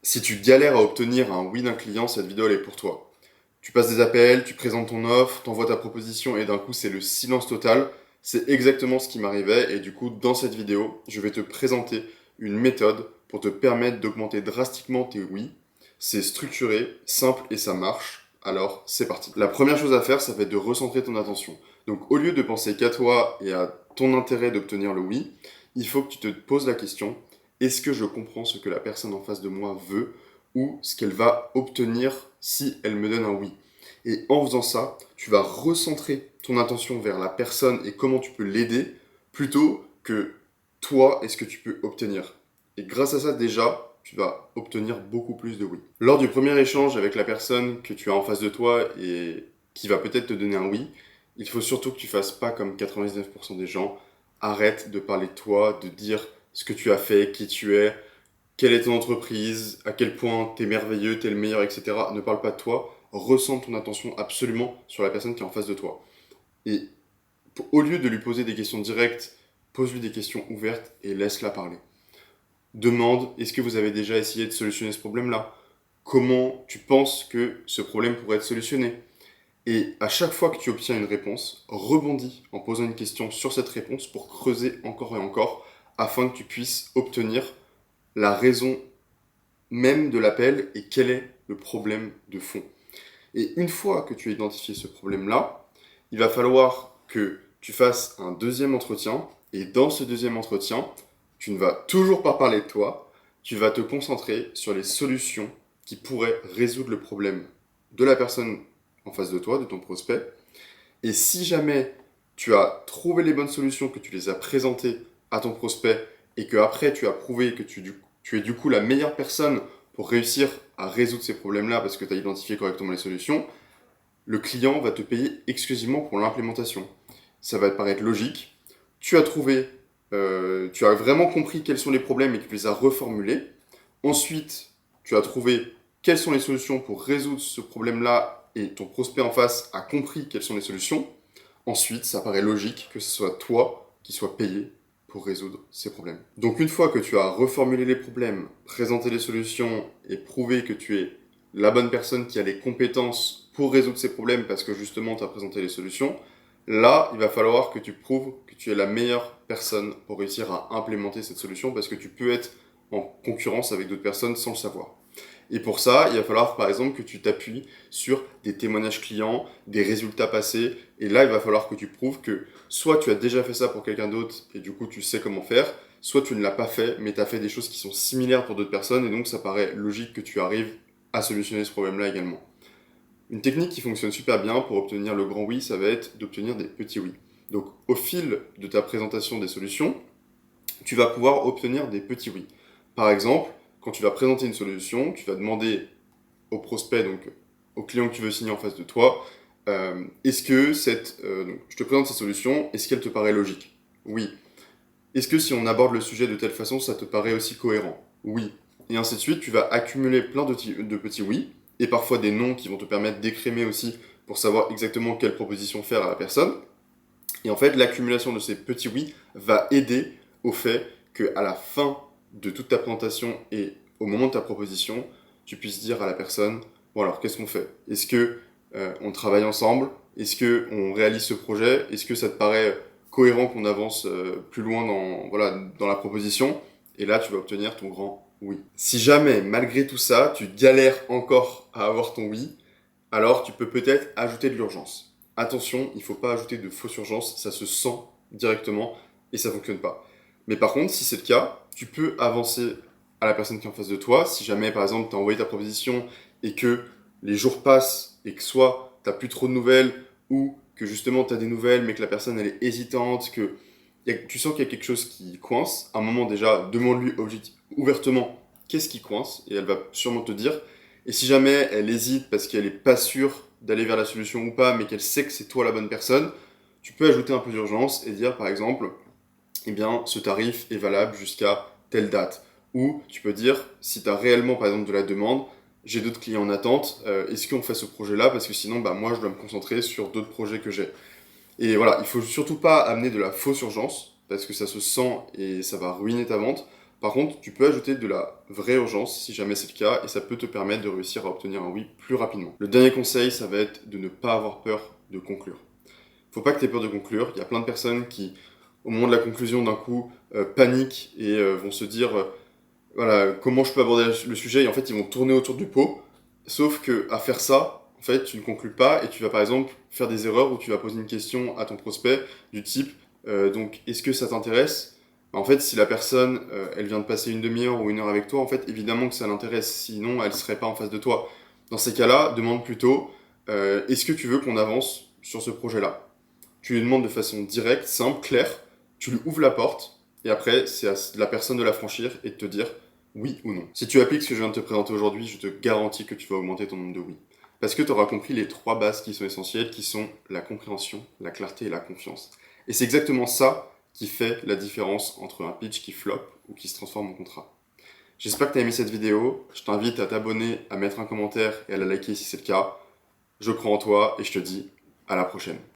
Si tu galères à obtenir un oui d'un client, cette vidéo elle est pour toi. Tu passes des appels, tu présentes ton offre, t'envoies ta proposition et d'un coup c'est le silence total. C'est exactement ce qui m'arrivait et du coup dans cette vidéo, je vais te présenter une méthode pour te permettre d'augmenter drastiquement tes oui. C'est structuré, simple et ça marche. Alors c'est parti. La première chose à faire, ça va être de recentrer ton attention. Donc au lieu de penser qu'à toi et à ton intérêt d'obtenir le oui, il faut que tu te poses la question, est-ce que je comprends ce que la personne en face de moi veut ou ce qu'elle va obtenir si elle me donne un oui. Et en faisant ça, tu vas recentrer ton attention vers la personne et comment tu peux l'aider plutôt que toi et ce que tu peux obtenir. Et grâce à ça, déjà, tu vas obtenir beaucoup plus de oui. Lors du premier échange avec la personne que tu as en face de toi et qui va peut-être te donner un oui, il faut surtout que tu fasses pas comme 99% des gens. Arrête de parler de toi, de dire ce que tu as fait, qui tu es, quelle est ton entreprise, à quel point t'es merveilleux, t'es le meilleur, etc. Ne parle pas de toi, ressens ton attention absolument sur la personne qui est en face de toi. Et au lieu de lui poser des questions directes, pose-lui des questions ouvertes et laisse-la parler. Demande, est-ce que vous avez déjà essayé de solutionner ce problème-là? Comment tu penses que ce problème pourrait être solutionné? Et à chaque fois que tu obtiens une réponse, rebondis en posant une question sur cette réponse pour creuser encore et encore afin que tu puisses obtenir la raison même de l'appel et quel est le problème de fond. Et une fois que tu as identifié ce problème-là, il va falloir que tu fasses un deuxième entretien. Et dans ce deuxième entretien, tu ne vas toujours pas parler de toi, tu vas te concentrer sur les solutions qui pourraient résoudre le problème de la personne en face de toi, de ton prospect. Et si jamais tu as trouvé les bonnes solutions, que tu les as présentées à ton prospect et que après tu as prouvé que tu es du coup la meilleure personne pour réussir à résoudre ces problèmes-là parce que tu as identifié correctement les solutions, le client va te payer exclusivement pour l'implémentation. Ça va te paraître logique. Tu as trouvé, tu as vraiment compris quels sont les problèmes et tu les as reformulés. Ensuite, tu as trouvé quelles sont les solutions pour résoudre ce problème-là et ton prospect en face a compris quelles sont les solutions. Ensuite, ça paraît logique que ce soit toi qui sois payé pour résoudre ces problèmes. Donc une fois que tu as reformulé les problèmes, présenté les solutions et prouvé que tu es la bonne personne qui a les compétences pour résoudre ces problèmes parce que justement tu as présenté les solutions, là, il va falloir que tu prouves que tu es la meilleure personne pour réussir à implémenter cette solution parce que tu peux être en concurrence avec d'autres personnes sans le savoir. Et pour ça, il va falloir par exemple que tu t'appuies sur des témoignages clients, des résultats passés. Et là, il va falloir que tu prouves que soit tu as déjà fait ça pour quelqu'un d'autre et du coup tu sais comment faire, soit tu ne l'as pas fait, mais tu as fait des choses qui sont similaires pour d'autres personnes et donc ça paraît logique que tu arrives à solutionner ce problème-là également. Une technique qui fonctionne super bien pour obtenir le grand oui, ça va être d'obtenir des petits oui. Donc au fil de ta présentation des solutions, tu vas pouvoir obtenir des petits oui. Par exemple, quand tu vas présenter une solution, tu vas demander au prospect, donc au client que tu veux signer en face de toi, est-ce que donc, je te présente cette solution, est-ce qu'elle te paraît logique? Oui. Est-ce que si on aborde le sujet de telle façon, ça te paraît aussi cohérent? Oui. Et ainsi de suite, tu vas accumuler plein de petits oui, et parfois des noms qui vont te permettre d'écrémer aussi pour savoir exactement quelle proposition faire à la personne. Et en fait, l'accumulation de ces petits oui va aider au fait qu'à la fin de toute ta présentation et au moment de ta proposition, tu puisses dire à la personne, bon alors qu'est-ce qu'on fait? Est-ce que on travaille ensemble? Est-ce que on réalise ce projet? Est-ce que ça te paraît cohérent qu'on avance plus loin dans la proposition? Et là, tu vas obtenir ton grand oui. Si jamais, malgré tout ça, tu galères encore à avoir ton oui, alors tu peux peut-être ajouter de l'urgence. Attention, il ne faut pas ajouter de fausse urgence, ça se sent directement et ça ne fonctionne pas. Mais par contre, si c'est le cas, tu peux avancer à la personne qui est en face de toi. Si jamais, par exemple, tu as envoyé ta proposition et que les jours passent et que soit tu n'as plus trop de nouvelles ou que justement tu as des nouvelles mais que la personne elle est hésitante, que tu sens qu'il y a quelque chose qui coince, à un moment déjà, demande-lui ouvertement qu'est-ce qui coince et elle va sûrement te dire. Et si jamais elle hésite parce qu'elle n'est pas sûre d'aller vers la solution ou pas, mais qu'elle sait que c'est toi la bonne personne, tu peux ajouter un peu d'urgence et dire par exemple, eh bien ce tarif est valable jusqu'à telle date. Ou tu peux dire, si tu as réellement par exemple de la demande, j'ai d'autres clients en attente, est-ce qu'on fait ce projet-là? Parce que sinon, bah, moi je dois me concentrer sur d'autres projets que j'ai. Et voilà, il faut surtout pas amener de la fausse urgence, parce que ça se sent et ça va ruiner ta vente. Par contre, tu peux ajouter de la vraie urgence si jamais c'est le cas et ça peut te permettre de réussir à obtenir un oui plus rapidement. Le dernier conseil, ça va être de ne pas avoir peur de conclure. Faut pas que tu aies peur de conclure. Il y a plein de personnes qui, au moment de la conclusion, d'un coup, paniquent et vont se dire voilà, comment je peux aborder le sujet et en fait, ils vont tourner autour du pot. Sauf que à faire ça, en fait, tu ne conclus pas et tu vas par exemple faire des erreurs où tu vas poser une question à ton prospect du type donc est-ce que ça t'intéresse? En fait, si la personne elle vient de passer une demi-heure ou une heure avec toi, en fait, évidemment que ça l'intéresse, sinon elle serait pas en face de toi. Dans ces cas-là, demande plutôt est-ce que tu veux qu'on avance sur ce projet-là? Tu lui demandes de façon directe, simple, claire, tu lui ouvres la porte, et après, c'est à la personne de la franchir et de te dire oui ou non. Si tu appliques ce que je viens de te présenter aujourd'hui, je te garantis que tu vas augmenter ton nombre de oui. Parce que tu auras compris les 3 bases qui sont essentielles, qui sont la compréhension, la clarté et la confiance. Et c'est exactement ça qui fait la différence entre un pitch qui flop ou qui se transforme en contrat. J'espère que tu as aimé cette vidéo. Je t'invite à t'abonner, à mettre un commentaire et à la liker si c'est le cas. Je crois en toi et je te dis à la prochaine.